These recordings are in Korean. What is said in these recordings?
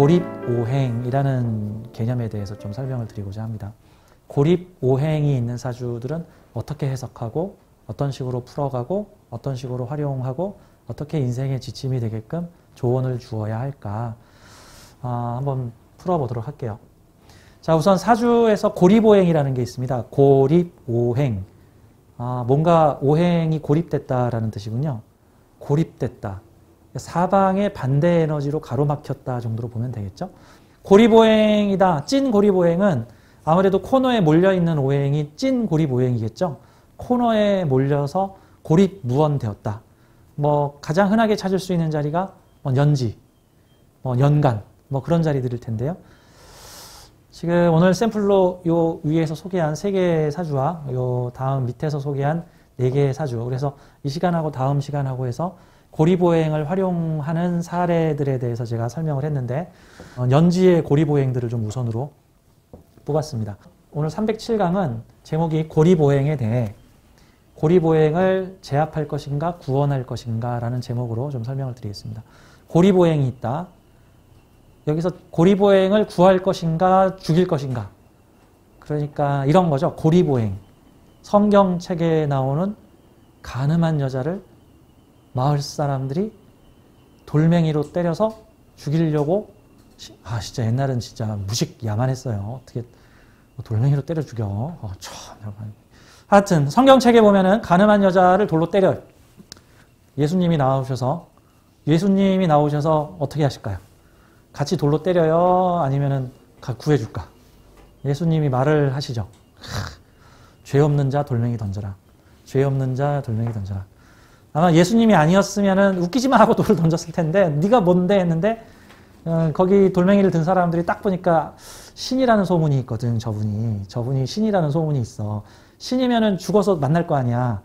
고립오행이라는 개념에 대해서 좀 설명을 드리고자 합니다. 고립오행이 있는 사주들은 어떻게 해석하고 어떤 식으로 풀어가고 어떤 식으로 활용하고 어떻게 인생의 지침이 되게끔 조언을 주어야 할까 한번 풀어보도록 할게요. 자, 우선 사주에서 고립오행이라는 게 있습니다. 고립오행. 뭔가 오행이 고립됐다라는 뜻이군요. 고립됐다. 사방의 반대 에너지로 가로막혔다 정도로 보면 되겠죠. 고립오행이다. 찐 고립오행은 아무래도 코너에 몰려있는 오행이 찐 고립오행이겠죠. 코너에 몰려서 고립무원되었다. 가장 흔하게 찾을 수 있는 자리가 연지, 연간, 그런 자리들일 텐데요. 지금 오늘 샘플로 요 위에서 소개한 3개의 사주와 요 다음 밑에서 소개한 4개의 사주. 그래서 이 시간하고 다음 시간하고 해서 고립오행을 활용하는 사례들에 대해서 제가 설명을 했는데 연지의 고립오행들을 좀 우선으로 뽑았습니다. 오늘 307강은 제목이 고립오행에 대해 고립오행을 제압할 것인가 구원할 것인가 라는 제목으로 좀 설명을 드리겠습니다. 고립오행이 있다. 여기서 고립오행을 구할 것인가 죽일 것인가. 그러니까 이런 거죠. 고립오행. 성경책에 나오는 가늠한 여자를 마을 사람들이 돌멩이로 때려서 죽이려고 진짜 옛날은 진짜 무식 야만했어요. 어떻게 돌멩이로 때려 죽여. 참. 하여튼 성경책에 보면은 가늠한 여자를 돌로 때려요. 예수님이 나오셔서 어떻게 하실까요? 같이 돌로 때려요? 아니면은 구해줄까? 예수님이 말을 하시죠. 죄 없는 자 돌멩이 던져라. 죄 없는 자 돌멩이 던져라. 아마 예수님이 아니었으면은 웃기지만 하고 돌을 던졌을 텐데 네가 뭔데 했는데 거기 돌멩이를 든 사람들이 딱 보니까 신이라는 소문이 있거든. 저분이 신이라는 소문이 있어. 신이면은 죽어서 만날 거 아니야.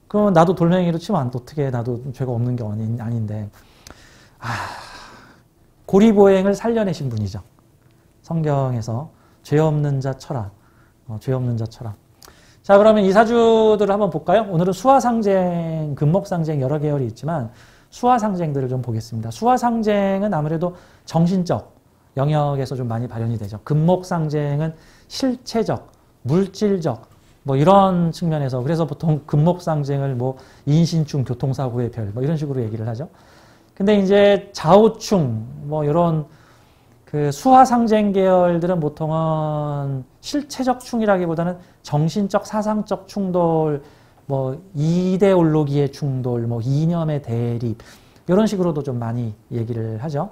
그러면 나도 돌멩이로 치면 어떻게 해. 나도 죄가 없는 게 아닌데. 고립오행을 살려내신 분이죠. 성경에서 죄 없는 자 쳐라. 죄 없는 자 쳐라. 자, 그러면 이 사주들을 한번 볼까요? 오늘은 수화상쟁, 금목상쟁 여러 계열이 있지만 수화상쟁들을 좀 보겠습니다. 수화상쟁은 아무래도 정신적 영역에서 좀 많이 발현이 되죠. 금목상쟁은 실체적, 물질적 이런 측면에서 그래서 보통 금목상쟁을 인신충 교통사고의 별 이런 식으로 얘기를 하죠. 근데 이제 좌우충 이런 그 수화상쟁 계열들은 보통은 실체적 충이라기보다는 정신적 사상적 충돌, 이데올로기의 충돌, 이념의 대립 이런 식으로도 좀 많이 얘기를 하죠.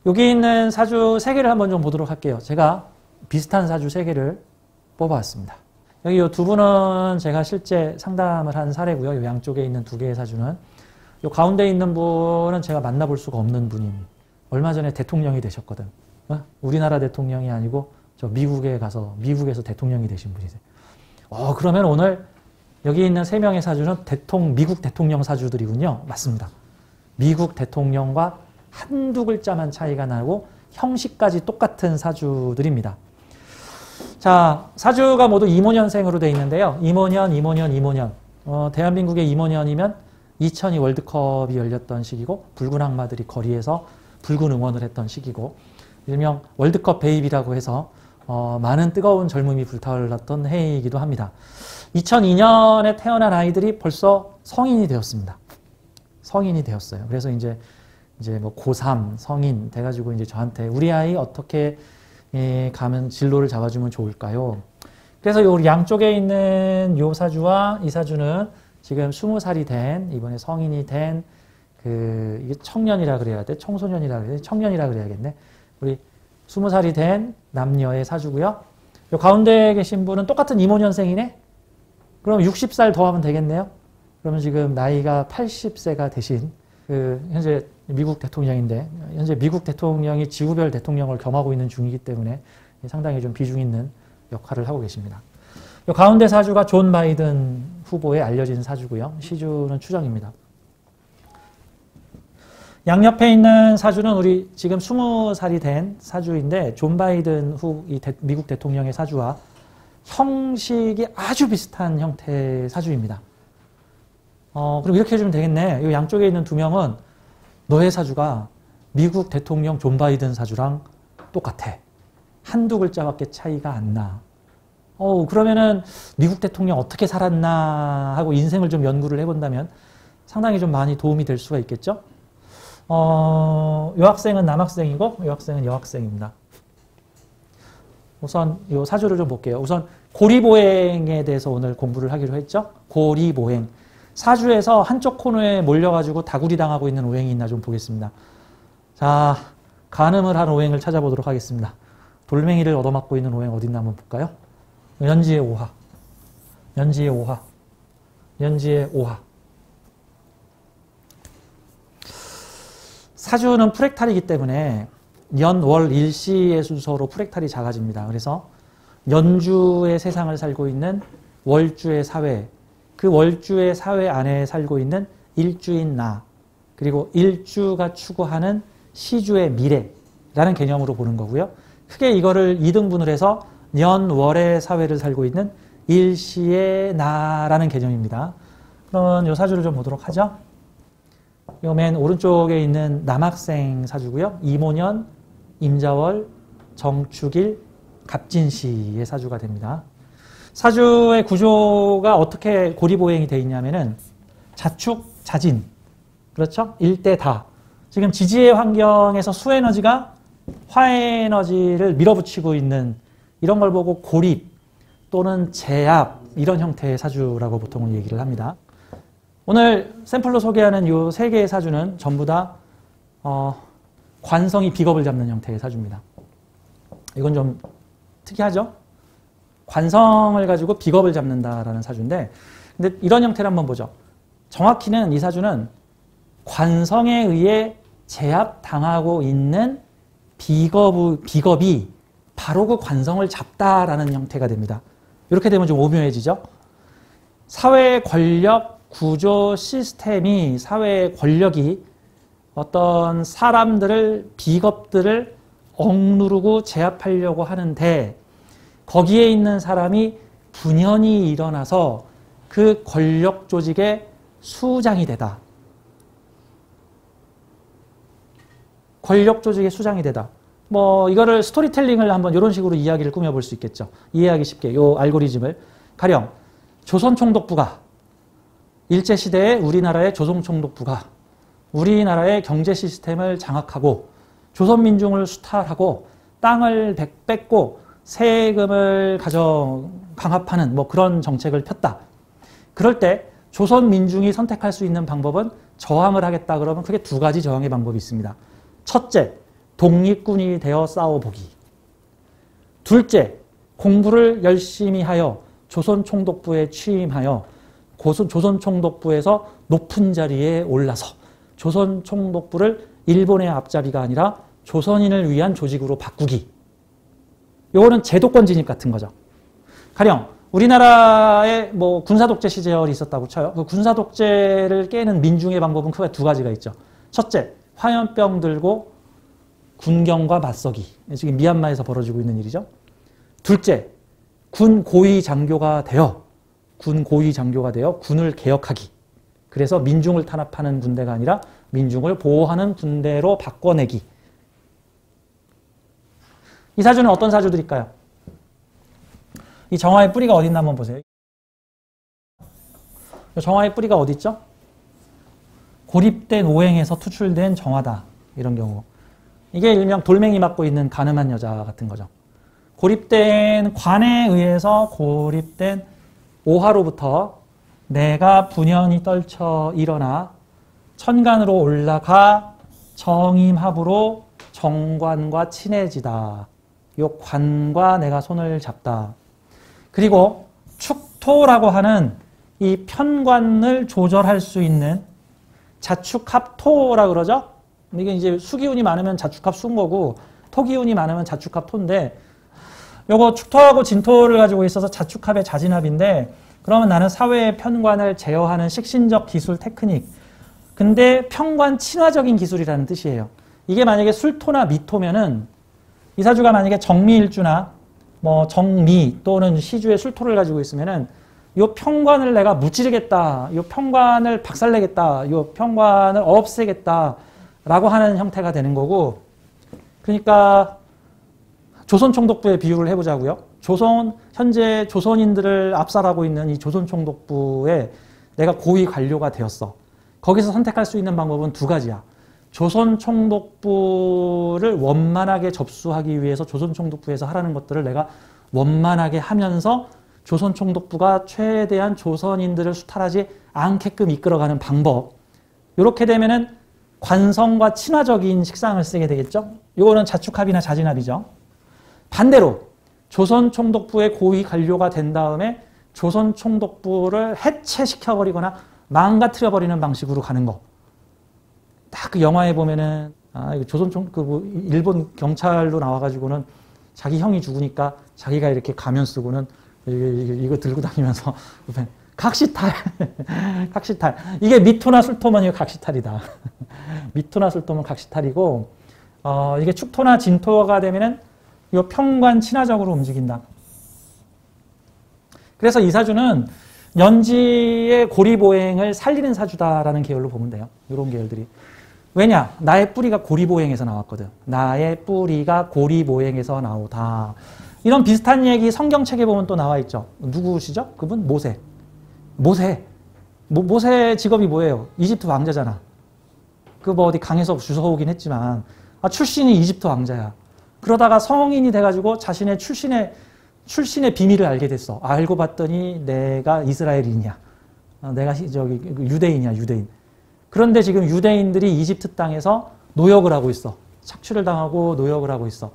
여기 있는 사주 3개를 한번 좀 보도록 할게요. 제가 비슷한 사주 3개를 뽑아왔습니다. 여기 이 2분은 제가 실제 상담을 한 사례고요. 이 양쪽에 있는 2개의 사주는 이 가운데 있는 분은 제가 만나볼 수가 없는 분입니다. 얼마 전에 대통령이 되셨거든. 우리나라 대통령이 아니고 저 미국에서 대통령이 되신 분이세요. 그러면 오늘 여기 있는 3명의 사주는 미국 대통령 사주들이군요. 맞습니다. 미국 대통령과 한두 글자만 차이가 나고 형식까지 똑같은 사주들입니다. 자, 사주가 모두 이모년생으로 되어 있는데요. 이모년. 대한민국의 이모년이면 2002 월드컵이 열렸던 시기고 붉은 악마들이 거리에서 붉은 응원을 했던 시기고 일명 월드컵 베이비라고 해서 많은 뜨거운 젊음이 불타올랐던 해이기도 합니다. 2002년에 태어난 아이들이 벌써 성인이 되었습니다. 성인이 되었어요. 그래서 이제 고3 성인 돼가지고 이제 저한테 우리 아이 어떻게 가면 진로를 잡아주면 좋을까요? 그래서 요 양쪽에 있는 요 사주와 이 사주는 지금 20살이 된 이번에 성인이 된 이게 청년이라 그래야 돼? 청소년이라 그래야 돼? 청년이라 그래야겠네. 우리 20살이 된 남녀의 사주고요. 요 가운데 계신 분은 똑같은 이모년생이네? 그럼 60살 더하면 되겠네요? 그러면 지금 나이가 80세가 되신 현재 미국 대통령인데 현재 미국 대통령이 지구별 대통령을 겸하고 있는 중이기 때문에 상당히 좀 비중 있는 역할을 하고 계십니다. 요 가운데 사주가 존 바이든 후보에 알려진 사주고요. 시주는 추정입니다. 양옆에 있는 사주는 우리 지금 20살이 된 사주인데 존 바이든 미국 대통령의 사주와 형식이 아주 비슷한 형태의 사주입니다. 그럼 이렇게 해주면 되겠네. 이 양쪽에 있는 2명은 너의 사주가 미국 대통령 존 바이든 사주랑 똑같아. 한두 글자밖에 차이가 안 나. 그러면은 미국 대통령 어떻게 살았나 하고 인생을 좀 연구를 해본다면 상당히 좀 많이 도움이 될 수가 있겠죠? 여학생은 남학생이고 여학생은 여학생입니다. 우선 이 사주를 좀 볼게요. 우선 고리보행에 대해서 오늘 공부를 하기로 했죠? 고리보행. 사주에서 한쪽 코너에 몰려가지고 다구리 당하고 있는 오행이 있나 좀 보겠습니다. 자, 간음을 한 오행을 찾아보도록 하겠습니다. 돌멩이를 얻어맞고 있는 오행 어딨나 한번 볼까요? 연지의 오화. 연지의 오화. 연지의 오화. 사주는 프랙탈이기 때문에 연, 월, 일시의 순서로 프랙탈이 작아집니다. 그래서 연주의 세상을 살고 있는 월주의 사회, 그 월주의 사회 안에 살고 있는 일주인 나, 그리고 일주가 추구하는 시주의 미래라는 개념으로 보는 거고요. 크게 이거를 2등분을 해서 년, 월의 사회를 살고 있는 일시의 나라는 개념입니다. 그러면 이 사주를 좀 보도록 하죠. 요 맨 오른쪽에 있는 남학생 사주고요. 이모년, 임자월, 정축일, 갑진시의 사주가 됩니다. 사주의 구조가 어떻게 고리보행이 되어 있냐면은 자축, 자진. 그렇죠? 일대다. 지금 지지의 환경에서 수에너지가 화에너지를 밀어붙이고 있는 이런 걸 보고 고립 또는 제압 이런 형태의 사주라고 보통은 얘기를 합니다. 오늘 샘플로 소개하는 이 3개의 사주는 전부 다 관성이 비겁을 잡는 형태의 사주입니다. 이건 좀 특이하죠? 관성을 가지고 비겁을 잡는다라는 사주인데, 근데 이런 형태를 한번 보죠. 정확히는 이 사주는 관성에 의해 제압당하고 있는 비겁이 바로 그 관성을 잡다라는 형태가 됩니다. 이렇게 되면 좀 오묘해지죠? 사회의 권력, 구조, 시스템이, 사회의 권력이 어떤 사람들을, 비겁들을 억누르고 제압하려고 하는데 거기에 있는 사람이 분연이 일어나서 그 권력 조직의 수장이 되다. 권력 조직의 수장이 되다. 이거를 스토리텔링을 한번 이런 식으로 이야기를 꾸며볼 수 있겠죠. 이해하기 쉽게 이 알고리즘을. 가령 조선총독부가 일제시대에 우리나라의 조선총독부가 우리나라의 경제 시스템을 장악하고 조선민중을 수탈하고 땅을 뺏고 세금을 강압하는 그런 정책을 폈다. 그럴 때 조선민중이 선택할 수 있는 방법은 저항을 하겠다 그러면 크게 2가지 저항의 방법이 있습니다. 첫째, 독립군이 되어 싸워보기. 둘째, 공부를 열심히 하여 조선총독부에 취임하여 조선총독부에서 높은 자리에 올라서 조선총독부를 일본의 앞잡이가 아니라 조선인을 위한 조직으로 바꾸기. 요거는 제도권 진입 같은 거죠. 가령 우리나라에 군사독재 시절이 있었다고 쳐요. 그 군사독재를 깨는 민중의 방법은 크게 2가지가 있죠. 첫째, 화염병 들고 군경과 맞서기. 지금 미얀마에서 벌어지고 있는 일이죠. 둘째, 군 고위 장교가 되어 군을 개혁하기. 그래서 민중을 탄압하는 군대가 아니라 민중을 보호하는 군대로 바꿔내기. 이 사주는 어떤 사주들일까요? 이 정화의 뿌리가 어디 있나 한번 보세요. 정화의 뿌리가 어디 있죠? 고립된 오행에서 투출된 정화다. 이런 경우. 이게 일명 돌멩이 맞고 있는 가늠한 여자 같은 거죠. 고립된 관에 의해서 고립된 오화로부터 내가 분연이 떨쳐 일어나 천간으로 올라가 정임합으로 정관과 친해지다. 요 관과 내가 손을 잡다. 그리고 축토라고 하는 이 편관을 조절할 수 있는 자축합토라 그러죠? 이게 이제 수기운이 많으면 자축합수인 거고 토기운이 많으면 자축합토인데 요거 축토하고 진토를 가지고 있어서 자축합의 자진합인데 그러면 나는 사회의 편관을 제어하는 식신적 기술 테크닉. 근데 편관 친화적인 기술이라는 뜻이에요. 이게 만약에 술토나 미토면은 이 사주가 만약에 정미일주나 정미 또는 시주의 술토를 가지고 있으면은 요 편관을 내가 무찌르겠다. 요 편관을 박살내겠다. 요 편관을 없애겠다. 라고 하는 형태가 되는 거고, 그러니까 조선총독부의 비유를 해보자고요. 현재 조선인들을 압살하고 있는 이 조선총독부에 내가 고위 관료가 되었어. 거기서 선택할 수 있는 방법은 두 가지야. 조선총독부를 원만하게 접수하기 위해서 조선총독부에서 하라는 것들을 내가 원만하게 하면서 조선총독부가 최대한 조선인들을 수탈하지 않게끔 이끌어가는 방법. 이렇게 되면은 관성과 친화적인 식상을 쓰게 되겠죠. 이거는 자축합이나 자진합이죠. 반대로 조선총독부의 고위 관료가 된 다음에 조선총독부를 해체시켜버리거나 망가뜨려버리는 방식으로 가는 거. 딱 그 영화에 보면은 일본 경찰로 나와가지고는 자기 형이 죽으니까 자기가 이렇게 가면 쓰고는 이거 들고 다니면서 각시탈 각시탈. 이게 미토나 술토면 이거 각시탈이다. 미토나 술토면 각시탈이고, 이게 축토나 진토가 되면은 이거 평관 친화적으로 움직인다. 그래서 이 사주는 연지의 고리보행을 살리는 사주다라는 계열로 보면 돼요. 이런 계열들이. 왜냐? 나의 뿌리가 고리보행에서 나왔거든. 나의 뿌리가 고리보행에서 나오다. 이런 비슷한 얘기 성경책에 보면 또 나와 있죠. 누구시죠? 그분? 모세. 모세 직업이 뭐예요? 이집트 왕자잖아. 그 뭐 어디 강에서 주워오긴 했지만 출신이 이집트 왕자야. 그러다가 성인이 돼가지고 자신의 출신의 비밀을 알게 됐어. 알고 봤더니 내가 이스라엘인이야. 내가 유대인이야, 유대인. 그런데 지금 유대인들이 이집트 땅에서 노역을 하고 있어. 착취를 당하고 노역을 하고 있어.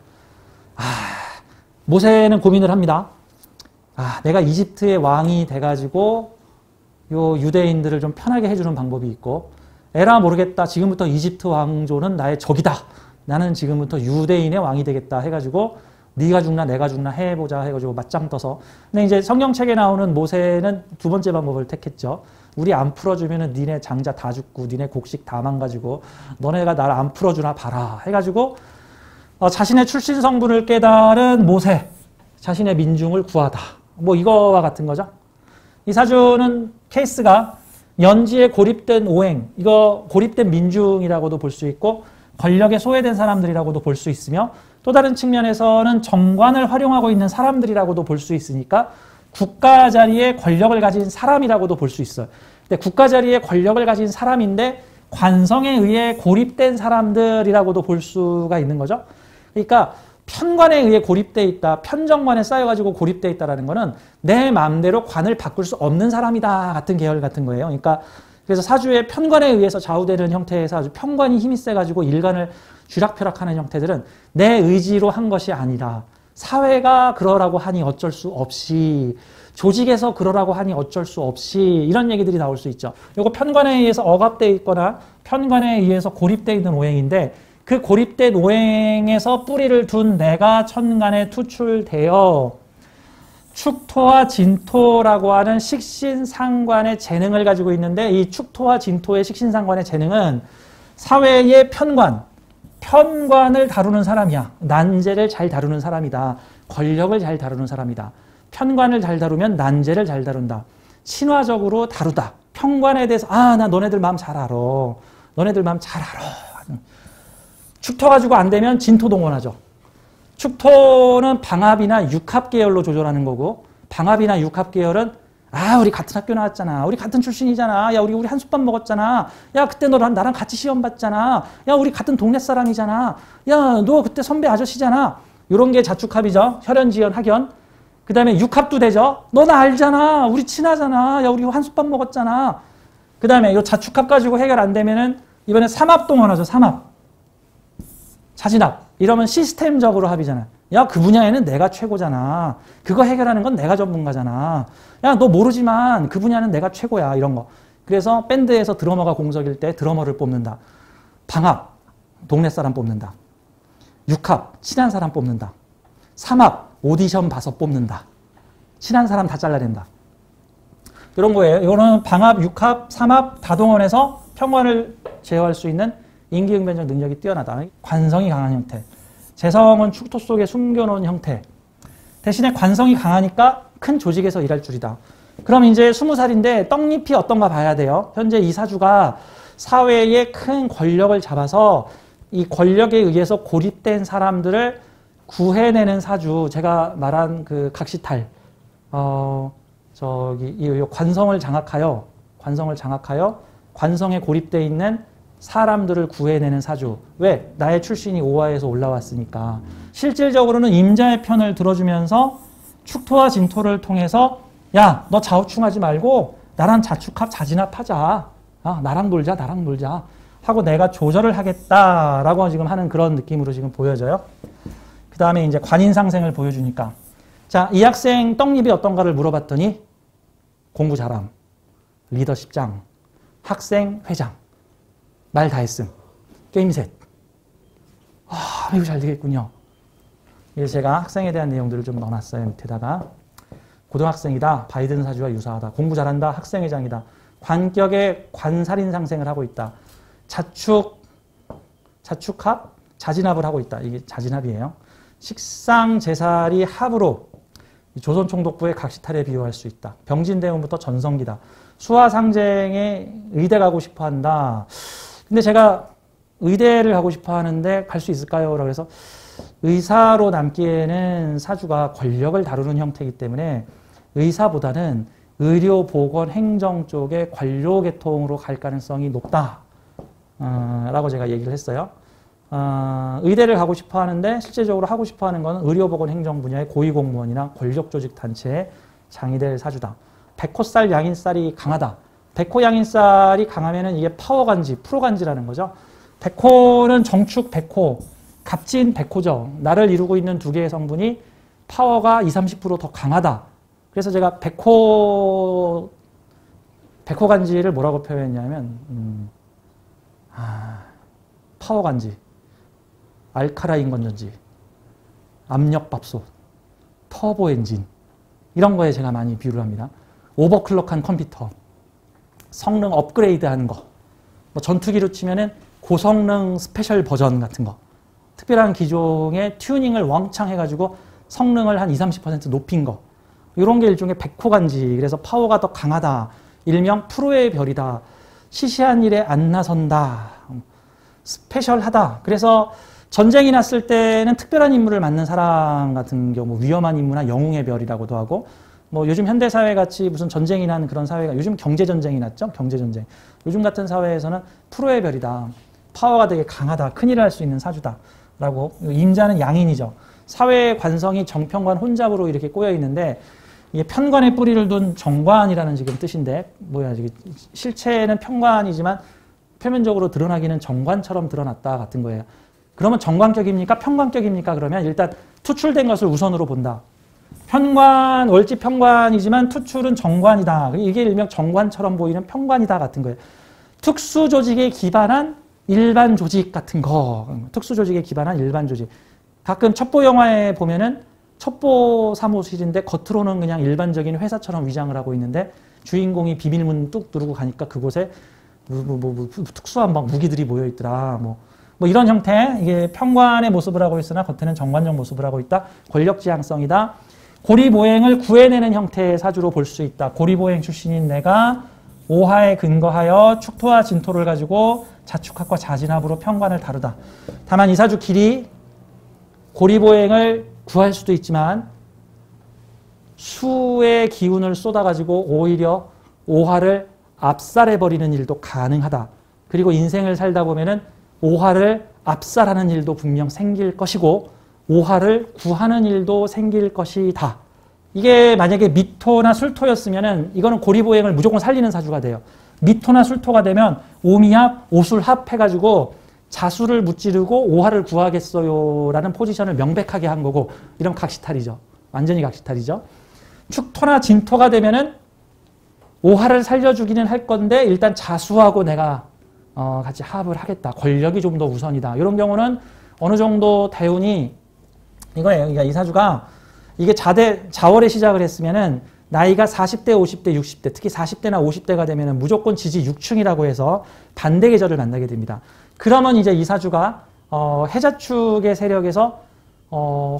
모세는 고민을 합니다. 내가 이집트의 왕이 돼가지고 요 유대인들을 좀 편하게 해주는 방법이 있고, 에라 모르겠다. 지금부터 이집트 왕조는 나의 적이다. 나는 지금부터 유대인의 왕이 되겠다 해가지고 네가 죽나 내가 죽나 해보자 해가지고 맞짱 떠서. 근데 이제 성경책에 나오는 모세는 두 번째 방법을 택했죠. 우리 안 풀어주면은 니네 장자 다 죽고 니네 곡식 다 망가지고 너네가 나를 안 풀어주나 봐라 해가지고 자신의 출신 성분을 깨달은 모세, 자신의 민중을 구하다. 뭐 이거와 같은 거죠. 이 사주는 케이스가 연지에 고립된 오행, 이거 고립된 민중이라고도 볼 수 있고 권력에 소외된 사람들이라고도 볼 수 있으며, 또 다른 측면에서는 정관을 활용하고 있는 사람들이라고도 볼 수 있으니까 국가 자리에 권력을 가진 사람이라고도 볼 수 있어요. 근데 국가 자리에 권력을 가진 사람인데 관성에 의해 고립된 사람들이라고도 볼 수가 있는 거죠. 그러니까 편관에 의해 고립되어 있다, 편정관에 쌓여가지고 고립되어 있다는 거는 내 마음대로 관을 바꿀 수 없는 사람이다 같은 계열 같은 거예요. 그러니까 그래서 사주의 편관에 의해서 좌우되는 형태의 사주, 편관이 힘이 세가지고 일간을 쥐락펴락하는 형태들은 내 의지로 한 것이 아니라 사회가 그러라고 하니 어쩔 수 없이, 조직에서 그러라고 하니 어쩔 수 없이, 이런 얘기들이 나올 수 있죠. 이거 편관에 의해서 억압되어 있거나 편관에 의해서 고립되어 있는 오행인데, 그 고립된 오행에서 뿌리를 둔 내가 천간에 투출되어 축토와 진토라고 하는 식신상관의 재능을 가지고 있는데, 이 축토와 진토의 식신상관의 재능은 사회의 편관을 다루는 사람이야. 난제를 잘 다루는 사람이다. 권력을 잘 다루는 사람이다. 편관을 잘 다루면 난제를 잘 다룬다. 친화적으로 다루다. 편관에 대해서 나 너네들 마음 잘 알아. 너네들 마음 잘 알아. 축토 가지고 안 되면 진토 동원하죠. 축토는 방합이나 육합 계열로 조절하는 거고, 방합이나 육합 계열은 우리 같은 학교 나왔잖아. 우리 같은 출신이잖아. 야, 우리 한솥밥 먹었잖아. 야, 그때 너 나랑 같이 시험 봤잖아. 야, 우리 같은 동네 사람이잖아. 야, 너 그때 선배 아저씨잖아. 이런 게 자축합이죠. 혈연지연 학연. 그 다음에 육합도 되죠. 너 나 알잖아. 우리 친하잖아. 야, 우리 한솥밥 먹었잖아. 그 다음에 이 자축합 가지고 해결 안 되면은 이번에 삼합 동원하죠. 삼합. 자진합. 이러면 시스템적으로 합이잖아. 야, 그 분야에는 내가 최고잖아. 그거 해결하는 건 내가 전문가잖아. 야, 너 모르지만 그 분야는 내가 최고야. 이런 거. 그래서 밴드에서 드러머가 공석일 때 드러머를 뽑는다. 방합, 동네 사람 뽑는다. 육합, 친한 사람 뽑는다. 삼합, 오디션 봐서 뽑는다. 친한 사람 다 잘라낸다. 이런 거예요. 이거는 방합, 육합, 삼합 다 동원해서 평관을 제어할 수 있는 인기응변적 능력이 뛰어나다. 관성이 강한 형태. 재성은 축토 속에 숨겨놓은 형태. 대신에 관성이 강하니까 큰 조직에서 일할 줄이다. 그럼 이제 20살인데 떡잎이 어떤가 봐야 돼요. 현재 이 사주가 사회의 큰 권력을 잡아서 이 권력에 의해서 고립된 사람들을 구해내는 사주, 제가 말한 그 각시탈, 이 관성을 장악하여 관성에 고립되어 있는 사람들을 구해내는 사주. 왜? 나의 출신이 오화에서 올라왔으니까. 실질적으로는 임자의 편을 들어주면서 축토와 진토를 통해서 야, 너 좌우충하지 말고 나랑 자축합, 자진합하자. 나랑 놀자 하고 내가 조절을 하겠다라고 지금 하는 그런 느낌으로 지금 보여져요. 그 다음에 이제 관인상생을 보여주니까. 자, 이 학생 떡잎이 어떤가를 물어봤더니 공부 잘함, 리더십장, 학생 회장, 말 다 했음, 게임 셋. 이거 잘 되겠군요. 그래서 제가 학생에 대한 내용들을 좀 넣어놨어요. 밑에다가. 고등학생이다. 바이든 사주와 유사하다. 공부 잘한다. 학생회장이다. 관격의 관살인 상생을 하고 있다. 자축합, 자진합을 하고 있다. 이게 자진합이에요. 식상제살이 합으로 조선총독부의 각시탈에 비유할 수 있다. 병진대운부터 전성기다. 수화상쟁에 의대 가고 싶어 한다. 근데 제가 의대를 가고 싶어 하는데 갈 수 있을까요? 라고 해서 의사로 남기에는 사주가 권력을 다루는 형태이기 때문에 의사보다는 의료, 보건, 행정 쪽의 관료 계통으로 갈 가능성이 높다. 라고 제가 얘기를 했어요. 의대를 가고 싶어 하는데 실제적으로 하고 싶어 하는 것은 의료, 보건, 행정 분야의 고위공무원이나 권력조직 단체의 장이 될 사주다. 백호살, 양인살이 강하다. 백호, 양인살이 강하면은 이게 파워간지, 프로간지라는 거죠. 백호는 정축 백호, 갑진 백호죠. 나를 이루고 있는 두 개의 성분이 파워가 20~30% 더 강하다. 그래서 제가 백호간지를 뭐라고 표현했냐면, 파워간지, 알카라인 건전지, 압력밥솥, 터보 엔진, 이런 거에 제가 많이 비유를 합니다. 오버클럭한 컴퓨터, 성능 업그레이드하는 거, 뭐 전투기로 치면은 고성능 스페셜 버전 같은 거, 특별한 기종의 튜닝을 왕창 해가지고 성능을 한 20~30% 높인 거, 이런 게 일종의 백호간지. 그래서 파워가 더 강하다. 일명 프로의 별이다. 시시한 일에 안 나선다. 스페셜하다. 그래서 전쟁이 났을 때는 특별한 임무를 맡는 사람 같은 경우, 위험한 임무나 영웅의 별이라고도 하고, 뭐 요즘 현대사회 같이 무슨 전쟁이 나는 그런 사회가, 요즘 경제전쟁이 났죠? 경제전쟁. 요즘 같은 사회에서는 프로의 별이다. 파워가 되게 강하다. 큰일을 할 수 있는 사주다. 라고. 임자는 양인이죠. 사회의 관성이 정편관 혼잡으로 이렇게 꼬여 있는데, 이게 편관에 뿌리를 둔 정관이라는 지금 뜻인데, 실체는 편관이지만 표면적으로 드러나기는 정관처럼 드러났다 같은 거예요. 그러면 정관격입니까? 편관격입니까? 그러면 일단 투출된 것을 우선으로 본다. 편관, 월지 편관이지만 투출은 정관이다. 이게 일명 정관처럼 보이는 편관이다 같은 거예요. 특수 조직에 기반한 일반 조직 같은 거. 특수 조직에 기반한 일반 조직. 가끔 첩보 영화에 보면은 첩보 사무실인데 겉으로는 그냥 일반적인 회사처럼 위장을 하고 있는데 주인공이 비밀문 뚝 누르고 가니까 그곳에 특수한 막 무기들이 모여 있더라. 뭐 이런 형태. 이게 편관의 모습을 하고 있으나 겉에는 정관적 모습을 하고 있다. 권력지향성이다. 고리보행을 구해내는 형태의 사주로 볼 수 있다. 고리보행 출신인 내가 오화에 근거하여 축토와 진토를 가지고 자축합과 자진합으로 편관을 다루다. 다만 이 사주 길이 고리보행을 구할 수도 있지만 수의 기운을 쏟아가지고 오히려 오화를 압살해버리는 일도 가능하다. 그리고 인생을 살다 보면은 오화를 압살하는 일도 분명 생길 것이고 오화를 구하는 일도 생길 것이다. 이게 만약에 미토나 술토였으면은 이거는 고리보행을 무조건 살리는 사주가 돼요. 미토나 술토가 되면 오미합, 오술합 해가지고 자수를 무찌르고 오화를 구하겠어요 라는 포지션을 명백하게 한 거고, 이런 각시탈이죠. 완전히 각시탈이죠. 축토나 진토가 되면은 오화를 살려주기는 할 건데 일단 자수하고 내가 같이 합을 하겠다. 권력이 좀 더 우선이다. 이런 경우는 어느 정도 대운이 이거예요. 그러니까 이 사주가 이게 자월에 시작을 했으면은 나이가 40대, 50대, 60대, 특히 40대나 50대가 되면은 무조건 지지 6충이라고 해서 반대 계절을 만나게 됩니다. 그러면 이제 이 사주가 해자축의 세력에서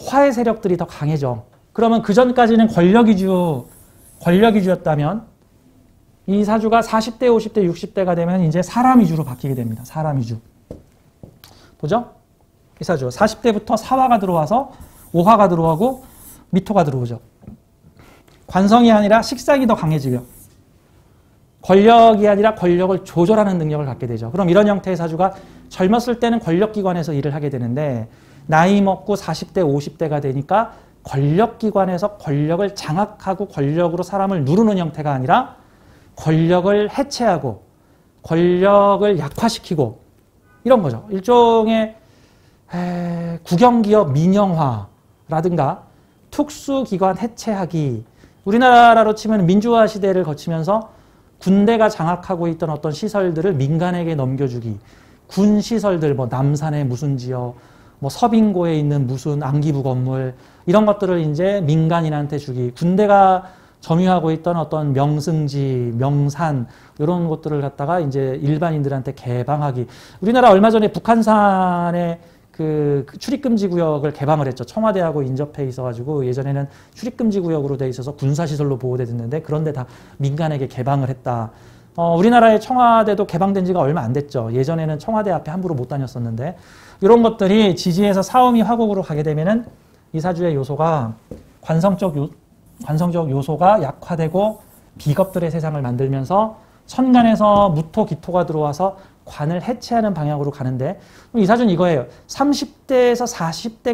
화의 세력들이 더 강해져. 그러면 그 전까지는 권력 위주였다면 이 사주가 40대, 50대, 60대가 되면 이제 사람 위주로 바뀌게 됩니다. 사람 위주. 보죠? 이 사주 40대부터 사화가 들어와서 오화가 들어오고 미토가 들어오죠. 관성이 아니라 식상이 더 강해지고요. 권력이 아니라 권력을 조절하는 능력을 갖게 되죠. 그럼 이런 형태의 사주가 젊었을 때는 권력기관에서 일을 하게 되는데 나이 먹고 40대, 50대가 되니까 권력기관에서 권력을 장악하고 권력으로 사람을 누르는 형태가 아니라 권력을 해체하고 권력을 약화시키고 이런 거죠. 일종의 국영기업 민영화라든가 특수기관 해체하기. 우리나라로 치면 민주화 시대를 거치면서 군대가 장악하고 있던 어떤 시설들을 민간에게 넘겨주기. 군 시설들, 뭐 남산의 무슨 지역, 뭐 서빙고에 있는 무슨 안기부 건물 이런 것들을 이제 민간인한테 주기. 군대가 점유하고 있던 어떤 명승지, 명산 이런 것들을 갖다가 이제 일반인들한테 개방하기. 우리나라 얼마 전에 북한산에 그 출입금지 구역을 개방을 했죠. 청와대하고 인접해 있어가지고 예전에는 출입금지 구역으로 돼 있어서 군사시설로 보호됐는데 그런데 다 민간에게 개방을 했다. 우리나라의 청와대도 개방된 지가 얼마 안 됐죠. 예전에는 청와대 앞에 함부로 못 다녔었는데 이런 것들이 지지에서 사음이 화곡으로 가게 되면은 이 사주의 요소가 관성적 요소가 약화되고 비겁들의 세상을 만들면서 천간에서 무토, 기토가 들어와서 관을 해체하는 방향으로 가는데 이 사주는 이거예요. 30대에서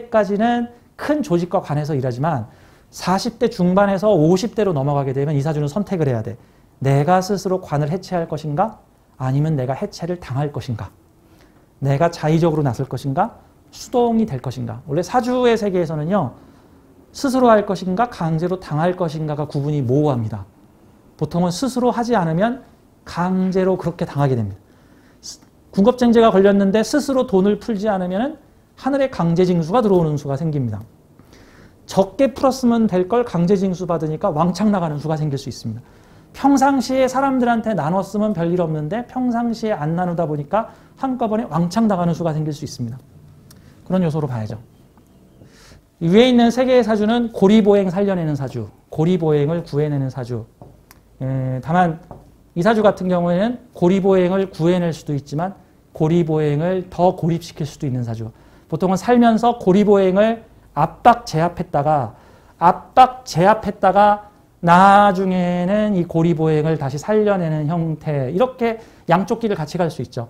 40대까지는 큰 조직과 관에서 일하지만 40대 중반에서 50대로 넘어가게 되면 이 사주는 선택을 해야 돼. 내가 스스로 관을 해체할 것인가? 아니면 내가 해체를 당할 것인가? 내가 자의적으로 나설 것인가? 수동이 될 것인가? 원래 사주의 세계에서는요. 스스로 할 것인가? 강제로 당할 것인가가 구분이 모호합니다. 보통은 스스로 하지 않으면 강제로 그렇게 당하게 됩니다. 군급쟁제가 걸렸는데 스스로 돈을 풀지 않으면 하늘에 강제징수가 들어오는 수가 생깁니다. 적게 풀었으면 될 걸 강제징수 받으니까 왕창 나가는 수가 생길 수 있습니다. 평상시에 사람들한테 나눴으면 별일 없는데 평상시에 안 나누다 보니까 한꺼번에 왕창 나가는 수가 생길 수 있습니다. 그런 요소로 봐야죠. 위에 있는 세 개의 사주는 고리보행 살려내는 사주, 고리보행을 구해내는 사주. 다만 이 사주 같은 경우에는 고리보행을 구해낼 수도 있지만 고리보행을 더 고립시킬 수도 있는 사주. 보통은 살면서 고리보행을 압박 제압했다가 나중에는 이 고리보행을 다시 살려내는 형태, 이렇게 양쪽 길을 같이 갈 수 있죠.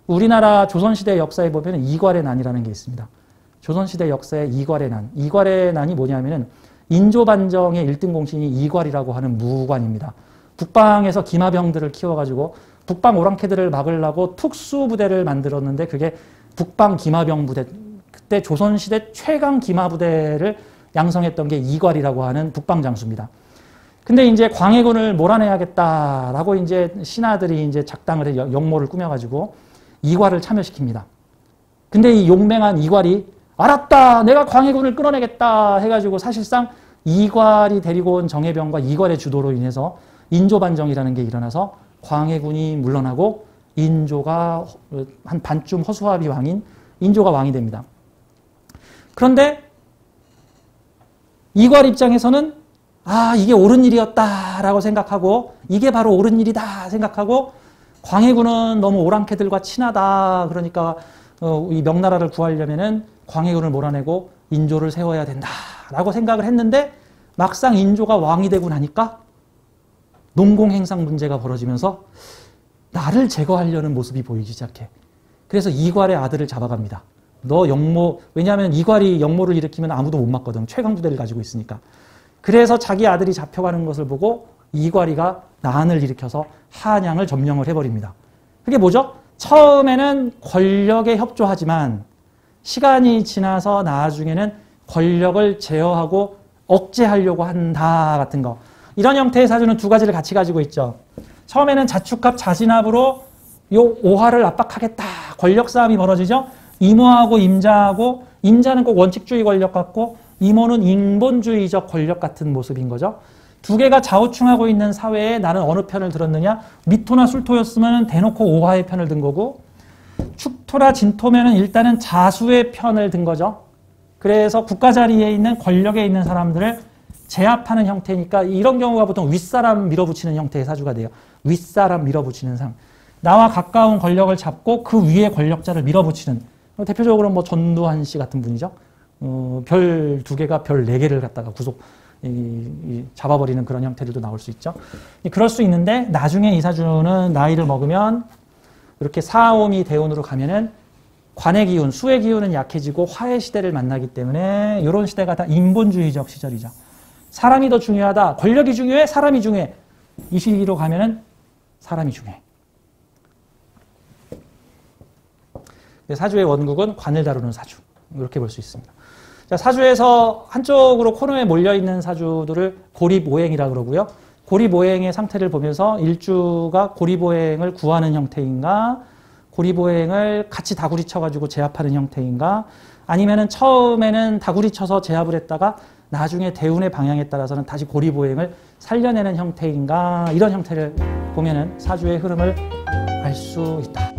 우리나라 조선시대 역사에 보면 이괄의 난이라는 게 있습니다. 조선시대 역사의 이괄의 난. 이괄의 난이 뭐냐면은 인조반정의 1등 공신이 이괄이라고 하는 무관입니다. 북방에서 기마병들을 키워가지고 북방 오랑캐들을 막으려고 특수부대를 만들었는데 그게 북방 기마병 부대. 그때 조선시대 최강 기마부대를 양성했던 게 이괄이라고 하는 북방 장수입니다. 근데 이제 광해군을 몰아내야겠다라고 이제 신하들이 이제 작당을 해 역모를 꾸며가지고 이괄을 참여시킵니다. 근데 이 용맹한 이괄이 알았다, 내가 광해군을 끌어내겠다 해가지고 사실상 이괄이 데리고 온 정예병과 이괄의 주도로 인해서 인조반정이라는 게 일어나서 광해군이 물러나고 인조가 한 반쯤 허수아비 왕인 인조가 왕이 됩니다. 그런데 이괄 입장에서는 이게 옳은 일이었다라고 생각하고 이게 바로 옳은 일이다 생각하고 광해군은 너무 오랑캐들과 친하다. 그러니까 이 명나라를 구하려면은 광해군을 몰아내고 인조를 세워야 된다라고 생각을 했는데 막상 인조가 왕이 되고 나니까 농공행상 문제가 벌어지면서 나를 제거하려는 모습이 보이기 시작해. 그래서 이괄의 아들을 잡아갑니다. 너 역모, 왜냐하면 이괄이 역모를 일으키면 아무도 못 막거든. 최강부대를 가지고 있으니까. 그래서 자기 아들이 잡혀가는 것을 보고 이괄이가 난을 일으켜서 한양을 점령을 해버립니다. 그게 뭐죠? 처음에는 권력에 협조하지만 시간이 지나서 나중에는 권력을 제어하고 억제하려고 한다 같은 거. 이런 형태의 사주는 두 가지를 같이 가지고 있죠. 처음에는 자축합 자진합으로 요 오화를 압박하겠다. 권력 싸움이 벌어지죠. 이모하고 임자하고, 임자는 꼭 원칙주의 권력 같고 이모는 인본주의적 권력 같은 모습인 거죠. 두 개가 좌우충하고 있는 사회에 나는 어느 편을 들었느냐. 미토나 술토였으면 대놓고 오화의 편을 든 거고 축토나 진토면은 일단은 자수의 편을 든 거죠. 그래서 국가 자리에 있는 권력에 있는 사람들을 제압하는 형태니까 이런 경우가 보통 윗사람 밀어붙이는 형태의 사주가 돼요. 윗사람 밀어붙이는 상. 나와 가까운 권력을 잡고 그 위에 권력자를 밀어붙이는, 대표적으로 뭐 전두환 씨 같은 분이죠. 별 2개가 별 4개를 갖다가 잡아버리는 그런 형태들도 나올 수 있죠. 그럴 수 있는데 나중에 이 사주는 나이를 먹으면 이렇게 사오미 대운으로 가면은 관의 기운, 수의 기운은 약해지고 화의 시대를 만나기 때문에 이런 시대가 다 인본주의적 시절이죠. 사람이 더 중요하다. 권력이 중요해? 사람이 중요해? 이 시기로 가면은 사람이 중요해. 사주의 원국은 관을 다루는 사주. 이렇게 볼 수 있습니다. 자, 사주에서 한쪽으로 코너에 몰려있는 사주들을 고립오행이라고 그러고요. 고립오행의 상태를 보면서 일주가 고립오행을 구하는 형태인가, 고립오행을 같이 다구리 쳐가지고 제압하는 형태인가, 아니면은 처음에는 다구리 쳐서 제압을 했다가 나중에 대운의 방향에 따라서는 다시 고립오행을 살려내는 형태인가, 이런 형태를 보면은 사주의 흐름을 알 수 있다.